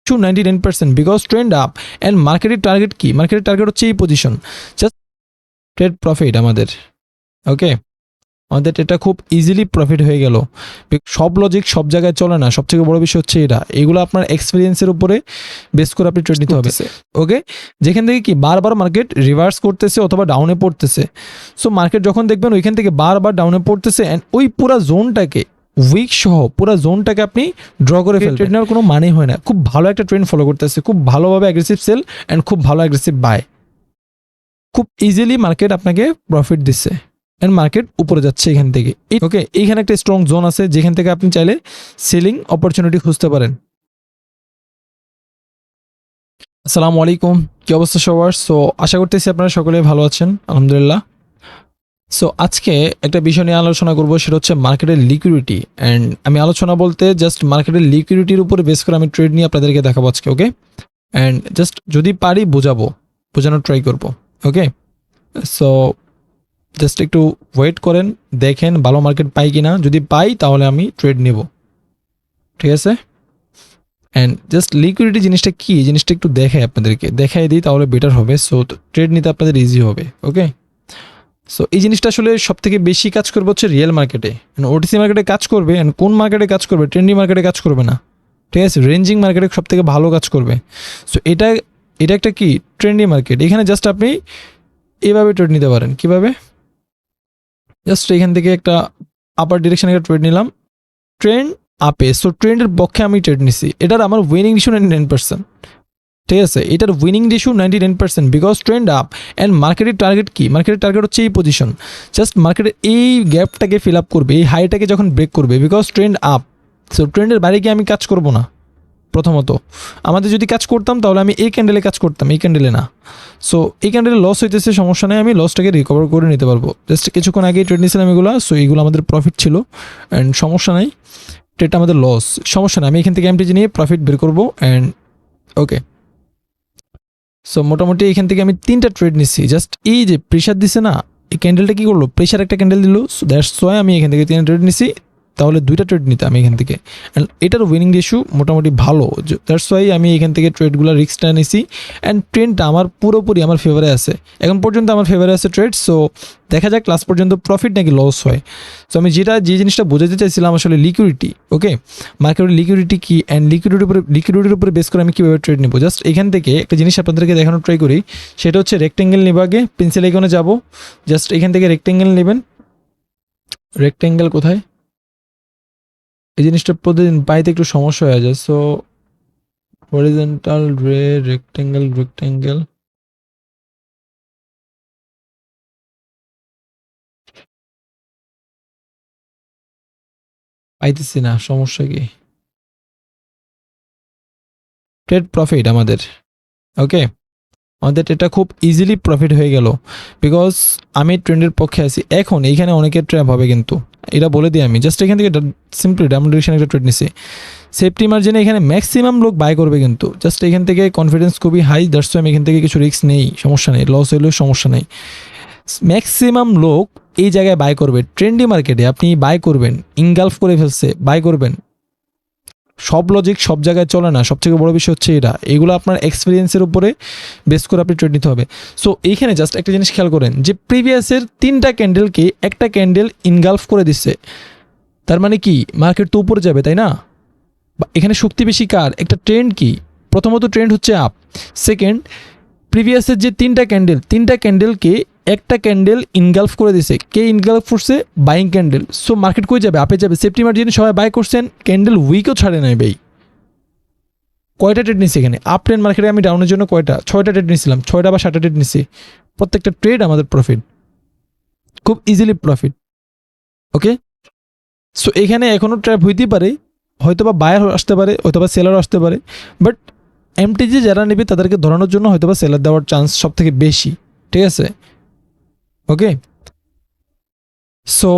Two 99% because trend up and মার্কেটের target কি? মার্কেটের টার্গেট হচ্ছে এই পজিশন, জাস্ট ট্রেড প্রফিট আমাদের। ওকে, আমাদের এটা খুব ইজিলি প্রফিট হয়ে গেল। সব লজিক সব জায়গায় চলে না, সবথেকে বড় বিষয় হচ্ছে এটা, এগুলো আপনার এক্সপিরিয়েন্সের উপরে বেস করে আপনি ট্রেড নিতে হবে। ওকে, যেখান থেকে কি বারবার মার্কেট রিভার্স করতেছে অথবা ডাউনে পড়তেছে, সো মার্কেট যখন দেখবেন ওইখান থেকে বারবার ডাউনে পড়তেছে অ্যান্ড ওই পুরো জোনটাকে উইক সহ পুরো জোনটাকে আপনি ড্র করে ফেলবেন, ট্রেড নেওয়ার কোনো মানেই হয় না। খুব ভালো একটা ট্রেন্ড ফলো করতেছে, খুব ভালোভাবে অ্যাগ্রেসিভ সেল অ্যান্ড খুব ভালো অ্যাগ্রেসিভ বাই, খুব ইজিলি মার্কেট আপনাকে প্রফিট দিচ্ছে অ্যান্ড মার্কেট উপরে যাচ্ছে এখান থেকে। ওকে, এইখানে একটা স্ট্রং জোন আছে যেখান থেকে আপনি চাইলে সেলিং অপরচুনিটি খুঁজতে পারেন। আসসালামু আলাইকুম, কি অবস্থা সবার? সো আশা করতেছি আপনারা সকলে ভালো আছেন, আলহামদুলিল্লাহ। সো আজকে একটা বিষয় নিয়ে আলোচনা করবো, সেটা হচ্ছে মার্কেটের লিকুইডিটি। অ্যান্ড আমি আলোচনা বলতে জাস্ট মার্কেটের লিকুইডিটির উপরে বেস করে আমি ট্রেড নিয়ে আপনাদেরকে দেখাবো আজকে। ওকে, অ্যান্ড জাস্ট যদি পারি বোঝানোর ট্রাই করবো। ওকে, সো জাস্ট একটু ওয়েট করেন, দেখেন ভালো মার্কেট পাই কিনা, যদি পাই তাহলে আমি ট্রেড নেব, ঠিক আছে? অ্যান্ড জাস্ট লিকুইডিটি জিনিসটা কি, জিনিসটা একটু দেখাই দিই তাহলে বেটার হবে। সো ট্রেড নিতে আপনাদের ইজি হবে। ওকে, সো এই জিনিসটা আসলে সব থেকে বেশি কাজ করবে হচ্ছে রিয়েল মার্কেটে, ওটিসি মার্কেটে কাজ করবে। অ্যান্ড কোন মার্কেটে কাজ করবে? ট্রেন্ডি মার্কেটে কাজ করবে না, ঠিক আছে? রেঞ্জিং মার্কেটে সব থেকে ভালো কাজ করবে। সো এটা একটা কি ট্রেন্ডি মার্কেট, এখানে জাস্ট আপনি এভাবে ট্রেড নিতে পারেন। কীভাবে? জাস্ট এখান থেকে একটা আপার ডিরেকশনে একটা ট্রেড নিলাম, ট্রেন্ড আপে, সো ট্রেন্ডের পক্ষে আমি ট্রেড নিছি। এটার আমার উইনিং রেশিও 99%, ঠিক আছে? এটার winning ratio 99% because trend up and মার্কেটের টার্গেট কি? মার্কেটের টার্গেট হচ্ছে এই পজিশন, জাস্ট মার্কেটের এই গ্যাপটাকে ফিল আপ করবে, এই হাইটাকে যখন ব্রেক করবে, বিকজ ট্রেন্ড আপ। সো ট্রেন্ডের বাইরে গিয়ে আমি কাজ করব না। প্রথমত আমাদের যদি কাজ করতাম তাহলে আমি এই ক্যান্ডেলে কাজ করতাম, এই ক্যান্ডেলে না। সো এই ক্যান্ডেলে লস হইতেছে, সমস্যা নেই, আমি লসটাকে রিকভার করে নিতে পারবো। জাস্ট কিছুক্ষণ আগে ট্রেড নিয়েছিলাম এগুলো, সো এইগুলো আমাদের প্রফিট ছিল অ্যান্ড সমস্যা নাই, ট্রেডটা আমাদের লস, সমস্যা নেই, আমি এখান থেকে এমটিজি নিয়ে প্রফিট বের করবো। অ্যান্ড ওকে, সো মোটামুটি এখান থেকে আমি 3টা ট্রেড নিচ্ছি। জাস্ট এই যে প্রেশার দিছে না, এই ক্যান্ডেলটা কী করলো? প্রেশার একটা ক্যান্ডেল দিল, সো দ্যাটস ওয়াই আমি এখান থেকে 3টা ট্রেড নিচ্ছি, তাহলে 2টা ট্রেড নিতাম এখান থেকে। অ্যান্ড এটার উইনিং রেশিও মোটামুটি ভালো, দ্যাটস ওয়াই আমি এখান থেকে ট্রেডগুলো রিস্কটা নিছি। অ্যান্ড ট্রেন্ডটা আমার পুরোপুরি আমার ফেভারে আছে, এখন পর্যন্ত আমার ফেভারে আছে ট্রেড। সো দেখা যাক লাস্ট পর্যন্ত প্রফিট নাকি লস হয়। সো আমি যে জিনিসটা বোঝাতে চাইছিলাম আসলে লিকুইডিটি। ওকে, মার্কেটের লিকুইডিটি কি অ্যান্ড লিকুইডিটির উপরে বেস করে আমি কীভাবে ট্রেড নেবো, জাস্ট এখান থেকে একটা জিনিস আপনাদেরকে দেখানোর ট্রাই করি, সেটা হচ্ছে রেক্টেঙ্গেল নেব। আগে পেন্সিল আইকনে যাব, জাস্ট এখান থেকে রেক্টেঙ্গেল নেবেন। রেক্টেঙ্গেল কোথায়? এই জিনিসটা প্রতিদিন পাইতে একটু সমস্যা হয়ে যায়। সো হরিজন্টাল রেক্টেঙ্গেল পাইতেছি না, সমস্যা কি? ট্রেড প্রফিট আমাদের। ওকে, আমাদের এটা খুব ইজিলি প্রফিট হয়ে গেল বিকজ আমি ট্রেন্ডের পক্ষে আছি। এখন এইখানে অনেকের ট্র্যাপ হবে, কিন্তু এটা বলে দিই আমি, জাস্ট এখান থেকে সিম্পলি ডাউন ডিরেকশন একটা ট্রেড নিছি, সেফটি মার্জিনে এখানে ম্যাক্সিমাম লোক বাই করবে, কিন্তু জাস্ট এখান থেকে কনফিডেন্স খুবই হাই, দ্যাটস ওয়াই আমি এখান থেকে কিছু রিস্ক নেই, সমস্যা নেই, লস হইলেও সমস্যা নেই। ম্যাক্সিমাম লোক এই জায়গায় বাই করবে, ট্রেন্ডি মার্কেটে আপনি বাই করবেন, ইনগালফ করে ফেলছে, বাই করবেন। সব লজিক সব জায়গায় চলে না, সবথেকে বড় বিষয় হচ্ছে এটা, এগুলো আপনার এক্সপিরিয়েন্সের উপরে বেস করে আপনি ট্রেড নিতে হবে। সো এইখানে জাস্ট একটা জিনিস খেয়াল করেন যে প্রিভিয়াসের 3টা ক্যান্ডেলকে একটা ক্যান্ডেল ইনগালফ করে দিচ্ছে, তার মানে কি মার্কেট তো উপরে যাবে, তাই না? এখানে শক্তি বেশি কার? একটা ট্রেন্ড কি, প্রথমত ট্রেন্ড হচ্ছে আপ, সেকেন্ড প্রিভিয়াসের যে 3টা ক্যান্ডেলকে একটা ক্যান্ডেল ইনগালফ করে দিছে, কে ইনগালফ করছে? Buying candle. সো মার্কেট কই যাবে? আপে যাবে। সেফটি মার্জিনে সবাই বাই করছেন, ক্যান্ডেল উইকও ছাড়ে নাই ভাই। কয়টা ট্রেড নিচ্ছি এখানে? আপ ট্রেন্ড মার্কেটে আমি ডাউনের জন্য 6টা ট্রেড নিয়েছিলাম, 6টা বা 7টা ট্রেড নিচ্ছি, প্রত্যেকটা ট্রেড আমাদের প্রফিট, খুব ইজিলি প্রফিট। ওকে, সো এখানে এখনও ট্র্যাপ হইতেই পারে, হয়তো বা বায়ার আসতে পারে, হয়তো বা সেলার আসতে পারে, বাট এমটিজি যারা নেবে তাদেরকে ধরানোর জন্য হয়তো বা সেলার দেওয়ার চান্স সব থেকে বেশি, ঠিক আছে? ওকে, সো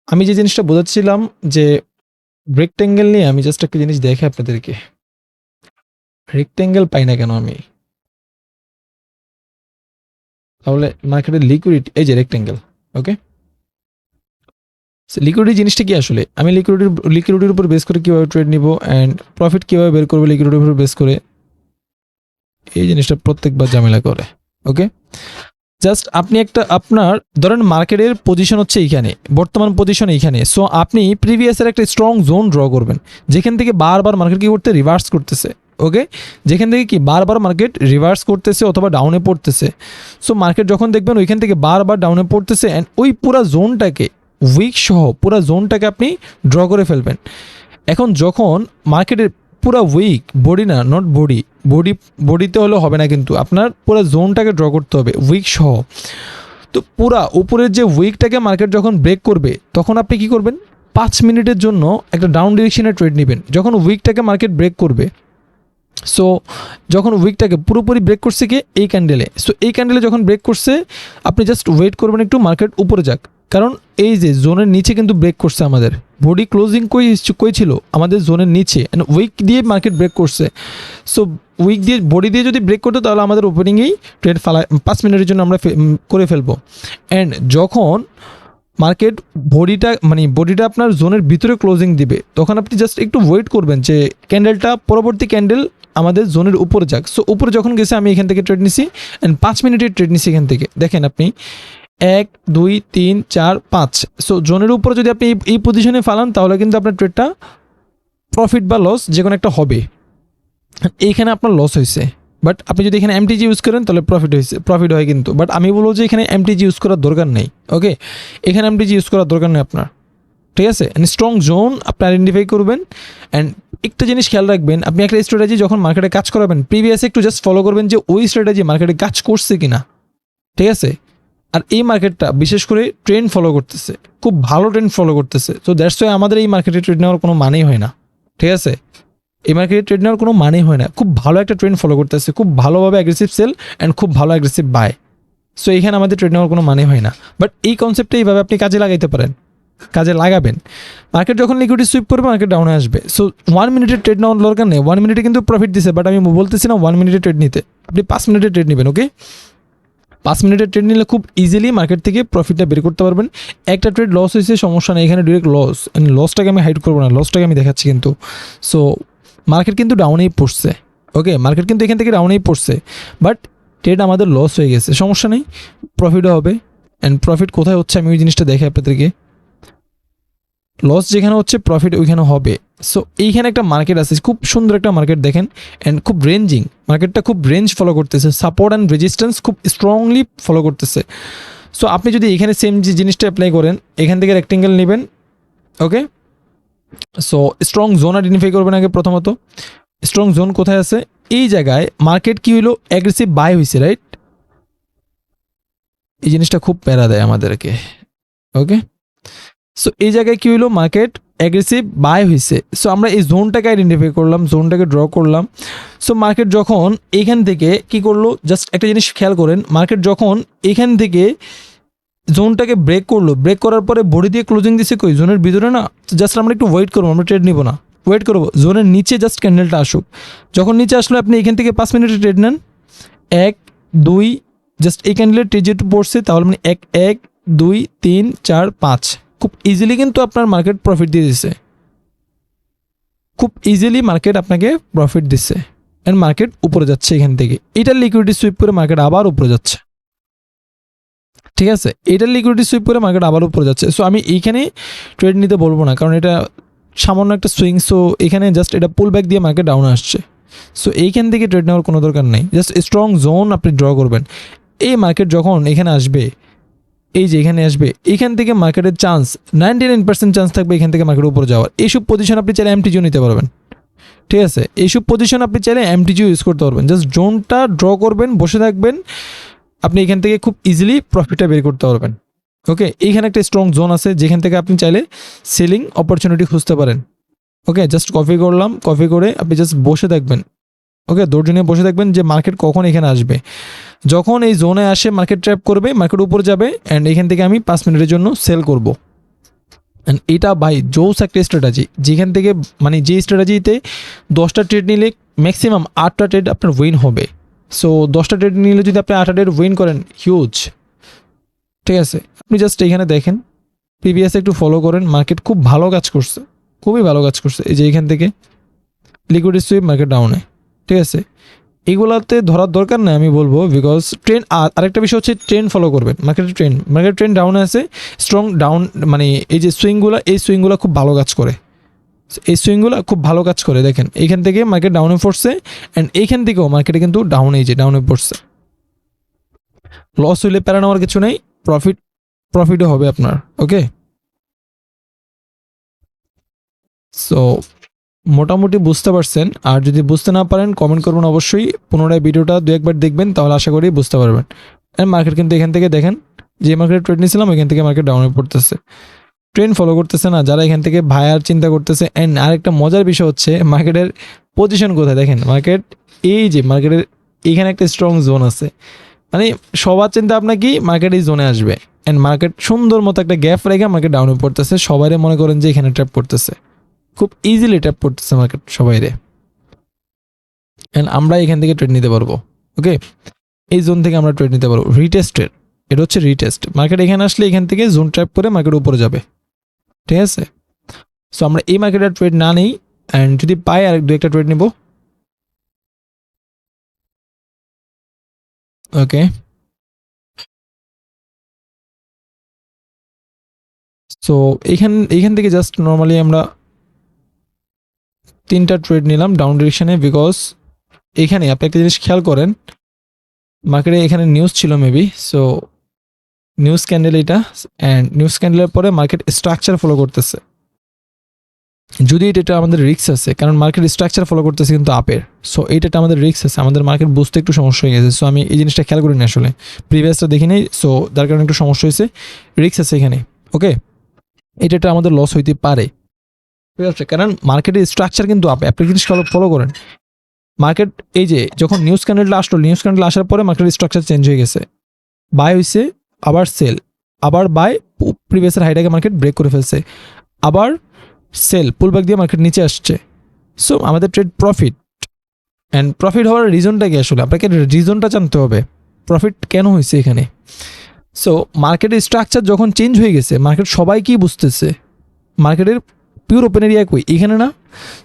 আমি যে জিনিসটা বোঝাচ্ছিলাম যে রেক্টেঙ্গেল নিয়ে, আমি জাস্ট একটা জিনিস দেখে আপনাদেরকে, রেক্টেঙ্গেল পাই না কেন আমি? তাহলে মার্কেটের লিকুইডিটি, এই যে রেক্টেঙ্গেল। ওকে, লিকুইডিটি জিনিসটা কি আসলে, আমি লিকুইডিটির উপর বেস করে কীভাবে ট্রেড নিব অ্যান্ড প্রফিট কীভাবে বের করবো লিকুইডিটির উপর বেস করে, এই জিনিসটা প্রত্যেকবার ঝামেলা করে। ওকে, জাস্ট আপনি একটা আপনার ধরেন মার্কেটের পজিশন হচ্ছে এইখানে, বর্তমান পজিশন এইখানে। সো আপনি প্রিভিয়াসের একটা স্ট্রং জোন ড্র করবেন, যেখান থেকে বারবার মার্কেট কী করতে রিভার্স করতেছে। ওকে, যেখান থেকে কি বারবার মার্কেট রিভার্স করতেছে অথবা ডাউনে পড়তেছে। সো মার্কেট যখন দেখবেন ওইখান থেকে বারবার ডাউনে পড়তেছে অ্যান্ড ওই পুরো জোনটাকে, উইক সহ পুরো জোনটাকে আপনি ড্র করে ফেলবেন। এখন যখন মার্কেটের পুরো উইক, বডি না, নট বডি, বডিতে হলেও হবে না, কিন্তু আপনার পুরো জোনটাকে ড্র করতে হবে উইক সহ। তো পুরা উপরের যে উইকটাকে মার্কেট যখন ব্রেক করবে তখন আপনি কি করবেন, 5 মিনিটের জন্য একটা ডাউন ডিরেকশনে ট্রেড নেবেন যখন উইকটাকে মার্কেট ব্রেক করবে। সো যখন উইকটাকে পুরোপুরি ব্রেক করছে কি এই ক্যান্ডেলে, সো এই ক্যান্ডেলে যখন ব্রেক করছে আপনি জাস্ট ওয়েট করবেন একটু মার্কেট উপরে যাক, কারণ এই যে জোনের নিচে কিন্তু ব্রেক করছে, আমাদের বডি ক্লোজিং কই ছিল আমাদের জোনের নিচে, অ্যান্ড উইক দিয়ে মার্কেট ব্রেক করছে। সো উইক দিয়ে বডি দিয়ে যদি ব্রেক করতো তাহলে আমাদের ওপেনিংয়েই ট্রেড 5 মিনিটের জন্য আমরা করে ফেলবো। অ্যান্ড যখন মার্কেট বডিটা আপনার জোনের ভিতরে ক্লোজিং দিবে তখন আপনি জাস্ট একটু ওয়েট করবেন যে ক্যান্ডেলটা, পরবর্তী ক্যান্ডেল আমাদের জোনের উপরে যাক। সো উপরে যখন গেছে আমি এখান থেকে ট্রেড নিছি অ্যান্ড 5 মিনিটের ট্রেড নিছি এখান থেকে। দেখেন আপনি 1 2 3 4 5, সো জোনের উপরে যদি আপনি এই পজিশনে ফালান তাহলে কিন্তু আপনার ট্রেডটা প্রফিট বা লস যে কোনো একটা হবে। এইখানে আপনার লস হয়েছে, বাট আপনি যদি এখানে এমটিজি ইউজ করেন তাহলে প্রফিট হয় কিন্তু। বাট আমি বলবো যে এখানে এমটিজি ইউজ করার দরকার নেই। ওকে, এখানে এমটিজি ইউজ করার দরকার নেই আপনার, ঠিক আছে। স্ট্রং জোন আপনি আইডেন্টিফাই করবেন অ্যান্ড একটা জিনিস খেয়াল রাখবেন, আপনি একটা স্ট্র্যাটেজি যখন মার্কেটে কাজ করাবেন প্রিভিয়াসে একটু জাস্ট ফলো করবেন যে ওই স্ট্র্যাটেজি মার্কেটে কাজ করছে কিনা, ঠিক আছে। আর এই মার্কেটটা বিশেষ করে ট্রেন্ড ফলো করতেছে, খুব ভালো ট্রেন্ড ফলো করতেছে। তো দ্যাটস ওয়াই আমাদের এই মার্কেটে ট্রেড নেওয়ার কোনো মানেই হয় না, ঠিক আছে। এই মার্কেটে ট্রেড নেওয়ার কোনো মানেই হয় না, খুব ভালো একটা ট্রেন্ড ফলো করতেছে, খুব ভালোভাবে অ্যাগ্রেসিভ সেল অ্যান্ড খুব ভালো অ্যাগ্রেসিভ বাই। সো এইখানে আমাদের ট্রেড নেওয়ার কোনো মানে হয় না, বাট এই কনসেপ্টটা এইভাবে আপনি কাজে লাগাইতে পারেন, কাজে লাগাবেন। মার্কেট যখন লিকুইডিটি সুইপ করবে মার্কেট ডাউনে আসবে। সো 1 মিনিটের ট্রেড নেওয়ার দরকার নেই, 1 মিনিটে কিন্তু প্রফিট দিছে, বাট আমি বলতেছি না 1 মিনিটের ট্রেড নিতে, আপনি 5 মিনিটের ট্রেড নেবেন। ওকে, 5 মিনিটের ট্রেড নিলে খুব ইজিলি মার্কেট থেকে প্রফিটটা বের করতে পারবেন। একটা ট্রেড লস হয়েছে সমস্যা নেই, এখানে ডিরেক্ট লস, লসটাকে আমি হাইড করবো না, লসটাকে আমি দেখাচ্ছি কিন্তু। সো মার্কেট কিন্তু ডাউনেই পড়ছে। ওকে, মার্কেট কিন্তু এখান থেকে ডাউনেই পড়ছে, বাট ট্রেড আমাদের লস হয়ে গেছে, সমস্যা নেই, প্রফিটও হবে। অ্যান্ড প্রফিট কোথায় হচ্ছে আমি ওই জিনিসটা দেখে আপনাদেরকে, লস যেখানে হচ্ছে প্রফিট ওইখানে হবে। সো এইখানে একটা মার্কেট আছে, খুব সুন্দর একটা মার্কেট দেখেন, অ্যান্ড খুব রেঞ্জিং, মার্কেটটা খুব রেঞ্জ ফলো করতেছে, সাপোর্ট অ্যান্ড রেজিস্ট্যান্স খুব স্ট্রংলি ফলো করতেছে। সো আপনি যদি এখানে সেম যে জিনিসটা অ্যাপ্লাই করেন, এখান থেকে রেক্টেঙ্গেল নেবেন। ওকে, সো স্ট্রং জোন আইডেন্টিফাই করবেন আগে। প্রথমত স্ট্রং জোন কোথায় আছে, এই জায়গায় মার্কেট কি হইলো, অ্যাগ্রেসিভ বাই হয়েছে, রাইট। এই জিনিসটা খুব প্যারা দেয় আমাদেরকে। ওকে, সো এই জায়গায় কি হইলো, মার্কেট অ্যাগ্রেসিভ বাই হয়েছে। সো আমরা এই জোনটাকে আইডেন্টিফাই করলাম, জোনটাকে ড্র করলাম। সো মার্কেট যখন এইখান থেকে কি করলো, জাস্ট একটা জিনিস খেয়াল করেন, মার্কেট যখন এখান থেকে জোনটাকে ব্রেক করলো, ব্রেক করার পরে বডি দিয়ে ক্লোজিং দিছে কই, জোনের ভিতরে না। জাস্ট আমরা একটু ওয়েট করবো, আমরা ট্রেড নিব না, ওয়েট করবো জোনের নিচে জাস্ট ক্যান্ডেলটা আসুক। যখন নিচে আসলো আপনি এখান থেকে 5 মিনিটের ট্রেড নেন। 1 2, জাস্ট এই ক্যান্ডেলের ট্রেড যেটু পড়ছে তাহলে মানে 1 2 3 4 5, খুব ইজিলি কিন্তু আপনার মার্কেট প্রফিট দিয়ে দিচ্ছে, খুব ইজিলি মার্কেট আপনাকে প্রফিট দিচ্ছে। অ্যান্ড মার্কেট উপরে যাচ্ছে এখান থেকে, এটার লিকুইডিটি সুইপ করে মার্কেট আবার উপরে যাচ্ছে, ঠিক আছে। এটার লিকুইডিটি সুইপ করে মার্কেট আবার উপরে যাচ্ছে। সো আমি এইখানে ট্রেড নিতে বলবো না, কারণ এটা সামান্য একটা সুইং। সো এখানে জাস্ট এটা পুল ব্যাক দিয়ে মার্কেট ডাউনে আসছে। সো এইখান থেকে ট্রেড নেওয়ার কোনো দরকার নেই, জাস্ট স্ট্রং জোন আপনি ড্র করবেন। এই মার্কেট যখন এখানে আসবে, এই যে এখানে আসবে, এখান থেকে মার্কেটের চান্স 99% চান্স থাকবে এখান থেকে মার্কেট উপরে যাওয়ার। এইসব পজিশন আপনি চাইলে এমটিজিও নিতে পারবেন, ঠিক আছে। এইসব পজিশন আপনি চাইলে এমটিজিও ইউজ করতে পারবেন। জাস্ট জোনটা ড্র করবেন, বসে থাকবেন, আপনি এখান থেকে খুব ইজিলি প্রফিটটা বের করতে পারবেন। ওকে, এইখানে একটা স্ট্রং জোন আছে যেখান থেকে আপনি চাইলে সেলিং অপরচুনিটি খুঁজতে পারেন। ওকে, জাস্ট কপি করলাম, কপি করে আপনি জাস্ট বসে থাকবেন। ওকে, ধৈর্য নিয়ে বসে থাকবেন যে মার্কেট কখন এখানে আসবে। যখন এই জোনে আসে মার্কেট ট্র্যাপ করবে, মার্কেট উপরে যাবে, অ্যান্ড এখান থেকে আমি 5 মিনিটের জন্য সেল করব। অ্যান্ড এটা বাই জোস একটা স্ট্র্যাটেজি, যেখান থেকে মানে যে স্ট্র্যাটেজিতে 10টা ট্রেড নিলে ম্যাক্সিমাম 8টা ট্রেড আপনার উইন হবে। সো 10টা ট্রেড নিলে যদি আপনি 8টা ট্রেড উইন করেন, হিউজ, ঠিক আছে। আপনি জাস্ট এইখানে দেখেন, প্রিভিয়াস একটু ফলো করেন, মার্কেট খুব ভালো কাজ করছে, খুবই ভালো কাজ করছে। এই যে এখান থেকে লিকুইডিটি সুইপ, মার্কেট ডাউনে, ঠিক আছে। এগুলাতে ধরার দরকার নাই আমি বলবো, বিকজ ট্রেন্ড। আরেকটা বিষয় হচ্ছে ট্রেন্ড ফলো করবেন। মার্কেটের ট্রেন্ড ডাউনে আছে, স্ট্রং ডাউন, মানে এই যে সুইংগুলো, এই সুইংগুলো খুব ভালো কাজ করে, এই সুইংগুলো খুব ভালো কাজ করে। দেখেন এইখান থেকে মার্কেট ডাউনে পড়ছে, অ্যান্ড এইখান থেকেও মার্কেটে কিন্তু ডাউনে, এই যে ডাউনে পড়ছে। লস হইলে প্যারা নেওয়ার কিছু নেই, প্রফিটও হবে আপনার। ওকে, সো মোটামুটি বুঝতে পারছেন। আর যদি বুঝতে না পারেন কমেন্ট করবেন অবশ্যই, পুনরায় ভিডিওটা দু একবার দেখবেন, তাহলে আশা করি বুঝতে পারবেন। অ্যান্ড মার্কেট কিন্তু এখান থেকে দেখেন, যে মার্কেটে ট্রেড নিয়েছিলাম এখান থেকে মার্কেট ডাউনে পড়তেছে, ট্রেন্ড ফলো করতেছে না। যারা এখান থেকে ভায়ার চিন্তা করতেছে, অ্যান্ড আরেকটা মজার বিষয় হচ্ছে মার্কেটের পজিশন কোথায় দেখেন। মার্কেট, এই যে মার্কেটের এইখানে একটা স্ট্রং জোন আছে, মানে সবার চিন্তা আপনার কি মার্কেট এই জোনে আসবে, অ্যান্ড মার্কেট সুন্দর মতো একটা গ্যাপ রেখে মার্কেট ডাউনে পড়তেছে। সবাই মনে করেন যে এখানে ট্র্যাপ করতেছে, খুব ইজিলি ট্র্যাপ করতেছে মার্কেট সবাইরে, অ্যান্ড আমরা এখান থেকে ট্রেড নিতে পারবো। ওকে, এই জোন থেকে আমরা ট্রেড নিতে পারবো। রিটেস্টেড, এটা হচ্ছে রিটেস্ট। মার্কেট এখানে আসলে এখান থেকে জোন ট্র্যাপ করে মার্কেট উপরে যাবে, ঠিক আছে। সো আমরা এই মার্কেটের ট্রেড না নেই, অ্যান্ড যদি পাই আর দু একটা ট্রেড নিব। ওকে, সো এইখান থেকে জাস্ট নর্মালি আমরা 3টা ট্রেড নিলাম ডাউন ডিরেকশনে, বিকজ এখানে আপনি একটা জিনিস খেয়াল করেন, মার্কেটে এখানে নিউজ ছিল মেবি, সো নিউজ ক্যান্ডেল এটা, অ্যান্ড নিউজ ক্যান্ডেলের পরে মার্কেট স্ট্রাকচার ফলো করতেছে। যদি এটা আমাদের রিস্ক আছে, কারণ মার্কেট স্ট্রাকচার ফলো করতেছে কিন্তু আপের, সো এইটা আমাদের রিস্ক আছে, আমাদের মার্কেট বুঝতে একটু সমস্যা হয়ে গেছে। সো আমি এই জিনিসটা খেয়াল করিনি আসলে, প্রিভিয়াসটা দেখি নাই, সো যার কারণে একটু সমস্যা হয়েছে, রিস্ক আছে এখানে। ওকে, এটা আমাদের লস হইতে পারে, ঠিক আছে, কারণ মার্কেটের স্ট্রাকচার কিন্তু আপে, আপনি জিনিস ফলো করেন। মার্কেট এই যে যখন নিউজ ক্যান্ডেলটা আসলো, নিউজ ক্যান্ডেল আসার পরে মার্কেটের স্ট্রাকচার চেঞ্জ হয়ে গেছে, বাই হয়েছে, আবার সেল, আবার বাই, প্রিভিয়াসের হাইটাকে মার্কেট ব্রেক করে ফেলছে, আবার সেল, পুলব্যাক দিয়ে মার্কেট নিচে আসছে। সো আমাদের ট্রেড প্রফিট, অ্যান্ড প্রফিট হওয়ার রিজনটা কি আসলে, আপনাকে রিজনটা জানতে হবে, প্রফিট কেন হয়েছে এখানে। সো মার্কেটের স্ট্রাকচার যখন চেঞ্জ হয়ে গেছে, মার্কেট সবাই কি বুঝতেছে, মার্কেটের পিওর ওপেন এরিয়া কই, এখানে না।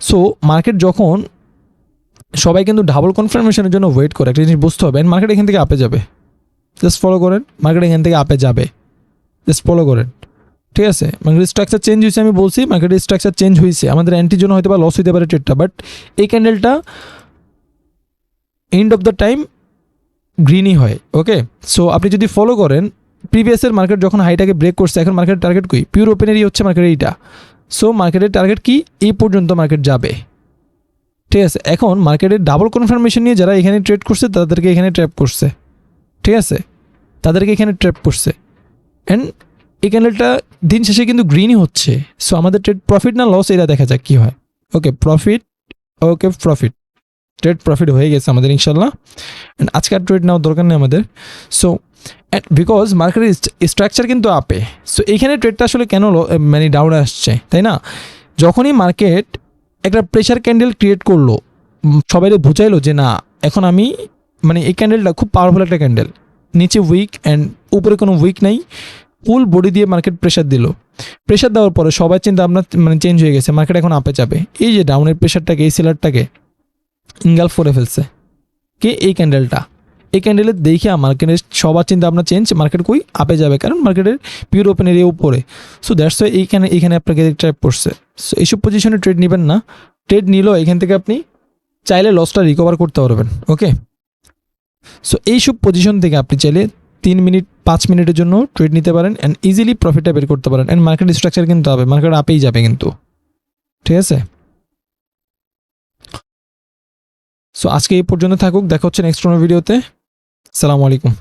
সো মার্কেট যখন, সবাই কিন্তু ডাবল কনফার্মেশনের জন্য ওয়েট করে, একটা জিনিস বুঝতে হবে, মার্কেট এখান থেকে আপে যাবে, জাস্ট ফলো করেন, মার্কেট এখান থেকে আপে যাবে, জাস্ট ফলো করেন, ঠিক আছে। মার্কেটের স্ট্রাকচার চেঞ্জ হয়েছে, আমি বলছি মার্কেটের স্ট্রাকচার চেঞ্জ হয়েছে, আমাদের অ্যান্টির জন্য হয়তো বা লস হইতে পারে ট্রেডটা, বাট এই ক্যান্ডেলটা এন্ড অফ দ্য টাইম গ্রিনই হয়। ওকে, সো আপনি যদি ফলো করেন, প্রিভিয়াসের মার্কেট যখন হাইটাকে ব্রেক করছে, এখন মার্কেটের টার্গেট কই, পিওর ওপেন এরিয়া হচ্ছে মার্কেট এইটা। সো মার্কেটের টার্গেট কি, এই পর্যন্ত মার্কেট যাবে, ঠিক আছে। এখন মার্কেটের ডাবল কনফার্মেশন নিয়ে যারা এখানে ট্রেড করছে তাদেরকে এখানে ট্র্যাপ করছে, ঠিক আছে, তাদেরকে এখানে ট্র্যাপ করছে, অ্যান্ড এই ক্যান্ডেলটা দিন শেষে কিন্তু গ্রিনই হচ্ছে। সো আমাদের ট্রেড প্রফিট না লস, এটা দেখা যাক কী হয়। ওকে, প্রফিট, ওকে প্রফিট, ট্রেড প্রফিট হয়ে গেছে আমাদের ইনশাল্লাহ, অ্যান্ড আজকে আর ট্রেড নেওয়ার দরকার নেই আমাদের। সো বিকজ মার্কেটের স্ট্রাকচার কিন্তু আপে, সো এইখানে ট্রেডটা আসলে কেন মানে ডাউনে আসছে, তাই না। যখনই মার্কেট একটা প্রেশার ক্যান্ডেল ক্রিয়েট করলো, সবাই বুঝাইলো যে না, এখন আমি, মানে এই ক্যান্ডেলটা খুব পাওয়ারফুল একটা ক্যান্ডেল, নিচে উইক অ্যান্ড উপরে কোনো উইক নাই, ফুল বডি দিয়ে মার্কেট প্রেশার দিল। প্রেশার দেওয়ার পরে সবাই চিন্তা আপনার মানে চেঞ্জ হয়ে গেছে, মার্কেট এখন আপে যাবে। এই যে ডাউনের প্রেশারটাকে, এই সেলারটাকে ইনগালফ করে ফেলছে কে, এই ক্যান্ডেলটা, এই ক্যান্ডেলের দেখে মার্কেটের সবার চিন্তা আপনার চেঞ্জ, মার্কেট কই আপে যাবে, কারণ মার্কেটের পিওর ওপেন এরিয়া উপরে। সো দ্যাটস ওয়াই এইখানে আপনাকে ট্র্যাপ করছে। সো এইসব পজিশনে ট্রেড নেবেন না, ট্রেড নিলেও এখান থেকে আপনি চাইলে লসটা রিকভার করতে পারবেন। ওকে, সো এইসব পজিশন থেকে আপনি চাইলে 3 মিনিট 5 মিনিটের জন্য ট্রেড নিতে পারেন, অ্যান্ড ইজিলি প্রফিটটা বের করতে পারেন, অ্যান্ড মার্কেট স্ট্রাকচার কিন্তু হবে, মার্কেট আপেই যাবে কিন্তু, ঠিক আছে। সো আজকে এই পর্যন্ত থাকুক, দেখা হচ্ছে নেক্সট কোনো ভিডিওতে। আসসালামু আলাইকুম।